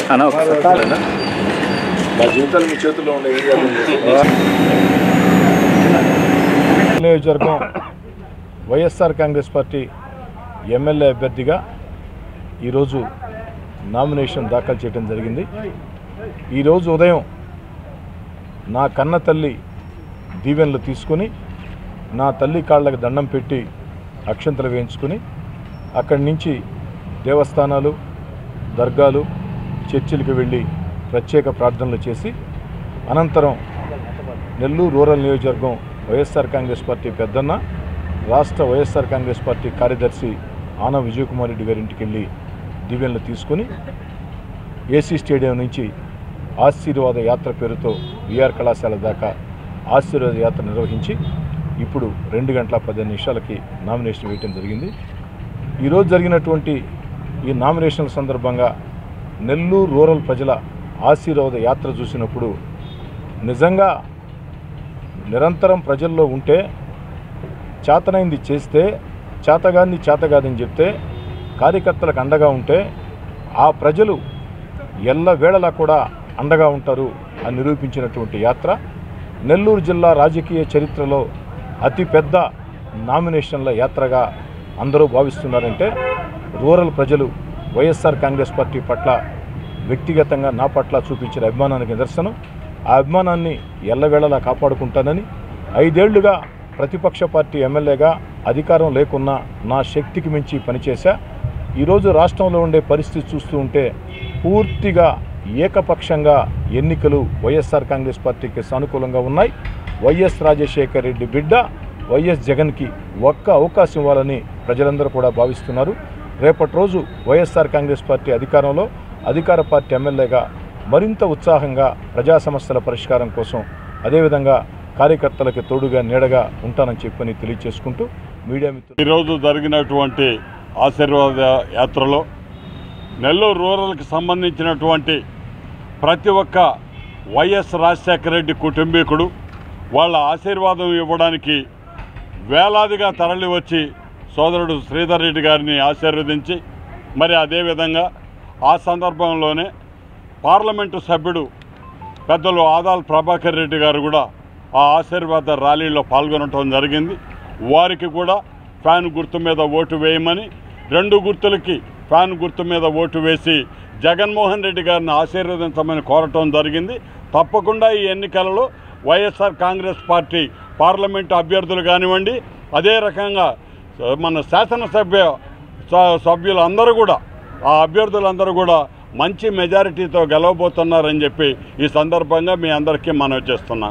మా జీవితాలు మీ చేతుల్లో ఉండే నియోజకవర్గం వైఎస్ఆర్ కాంగ్రెస్ పార్టీ ఎమ్మెల్యే అభ్యర్థిగా ఈరోజు నామినేషన్ దాఖలు చేయడం జరిగింది. ఈరోజు ఉదయం నా కన్న తల్లి దీవెనలు తీసుకుని నా తల్లి కాళ్ళకి దండం పెట్టి అక్షంతలు వేయించుకుని అక్కడి నుంచి దేవస్థానాలు, దర్గాలు, చర్చిలకు వెళ్ళి ప్రత్యేక ప్రార్థనలు చేసి అనంతరం నెల్లూరు రూరల్ నియోజకవర్గం వైఎస్ఆర్ కాంగ్రెస్ పార్టీ పెద్దన్న, రాష్ట్ర వైఎస్ఆర్ కాంగ్రెస్ పార్టీ కార్యదర్శి ఆనం విజయకుమార్ రెడ్డి గారి ఇంటికి వెళ్ళి దీవెనలు తీసుకుని ఏసీ స్టేడియం నుంచి ఆశీర్వాద యాత్ర పేరుతో విఆర్ కళాశాల దాకా ఆశీర్వాద యాత్ర నిర్వహించి ఇప్పుడు 2 గంటల 15 నిమిషాలకి నామినేషన్ వేయటం జరిగింది. ఈరోజు జరిగినటువంటి ఈ నామినేషన్ల సందర్భంగా నెల్లూరు రూరల్ ప్రజల ఆశీర్వాద యాత్ర చూసినప్పుడు నిజంగా నిరంతరం ప్రజల్లో ఉంటే చేతనైంది చేస్తే చేతగాన్ని చేతగాదని చెప్తే కార్యకర్తలకు అండగా ఉంటే ఆ ప్రజలు ఎల్లవేళలా కూడా అండగా ఉంటారు అని నిరూపించినటువంటి యాత్ర నెల్లూరు జిల్లా రాజకీయ చరిత్రలో అతిపెద్ద నామినేషన్ల యాత్రగా అందరూ భావిస్తున్నారంటే రూరల్ ప్రజలు వైఎస్ఆర్ కాంగ్రెస్ పార్టీ పట్ల వ్యక్తిగతంగా నా పట్ల చూపించిన అభిమానానికి నిదర్శనం. ఆ అభిమానాన్ని ఎల్లవేళలా కాపాడుకుంటానని 5 ఏళ్లుగా ప్రతిపక్ష పార్టీ ఎమ్మెల్యేగా అధికారం లేకున్నా నా శక్తికి మించి పనిచేశా. ఈరోజు రాష్ట్రంలో ఉండే పరిస్థితి చూస్తూ ఉంటే పూర్తిగా ఏకపక్షంగా ఎన్నికలు వైఎస్ఆర్ కాంగ్రెస్ పార్టీకి సానుకూలంగా ఉన్నాయి. వైఎస్ రాజశేఖర్ రెడ్డి బిడ్డ వైఎస్ జగన్కి ఒక్క అవకాశం ఇవ్వాలని ప్రజలందరూ కూడా భావిస్తున్నారు. రేపటి రోజు వైఎస్ఆర్ కాంగ్రెస్ పార్టీ అధికారంలో అధికార పార్టీ ఎమ్మెల్యేగా మరింత ఉత్సాహంగా ప్రజా సమస్యల పరిష్కారం కోసం అదేవిధంగా కార్యకర్తలకు తోడుగా నీడగా ఉంటానని చెప్పని తెలియజేసుకుంటూ మీడియా మిత్రులు ఈరోజు జరిగినటువంటి ఆశీర్వాద యాత్రలో నెల్లూరు రూరల్కి సంబంధించినటువంటి ప్రతి ఒక్క వైఎస్ రాజశేఖర రెడ్డి కుటుంబీకుడు వాళ్ళ ఆశీర్వాదం ఇవ్వడానికి వేలాదిగా తరలి వచ్చి సోదరుడు శ్రీధర్ రెడ్డి గారిని ఆశీర్వదించి మరి అదేవిధంగా ఆ సందర్భంలోనే పార్లమెంటు సభ్యుడు పెద్దలు ఆదాల్ ప్రభాకర్ రెడ్డి గారు కూడా ఆ ఆశీర్వాద ర్యాలీలో పాల్గొనడం జరిగింది. వారికి కూడా ఫ్యాన్ గుర్తు మీద ఓటు వేయమని 2 గుర్తులకి ఫ్యాన్ గుర్తు మీద ఓటు వేసి జగన్మోహన్ రెడ్డి గారిని ఆశీర్వదించమని కోరటం జరిగింది. తప్పకుండా ఈ ఎన్నికలలో వైఎస్ఆర్ కాంగ్రెస్ పార్టీ పార్లమెంటు అభ్యర్థులు కానివ్వండి, అదే రకంగా మన సభ్యులందరూ కూడా ఆ అభ్యర్థులందరూ కూడా మంచి మెజారిటీతో గెలవబోతున్నారని చెప్పి ఈ సందర్భంగా మీ అందరికీ మనవి చేస్తున్నాను.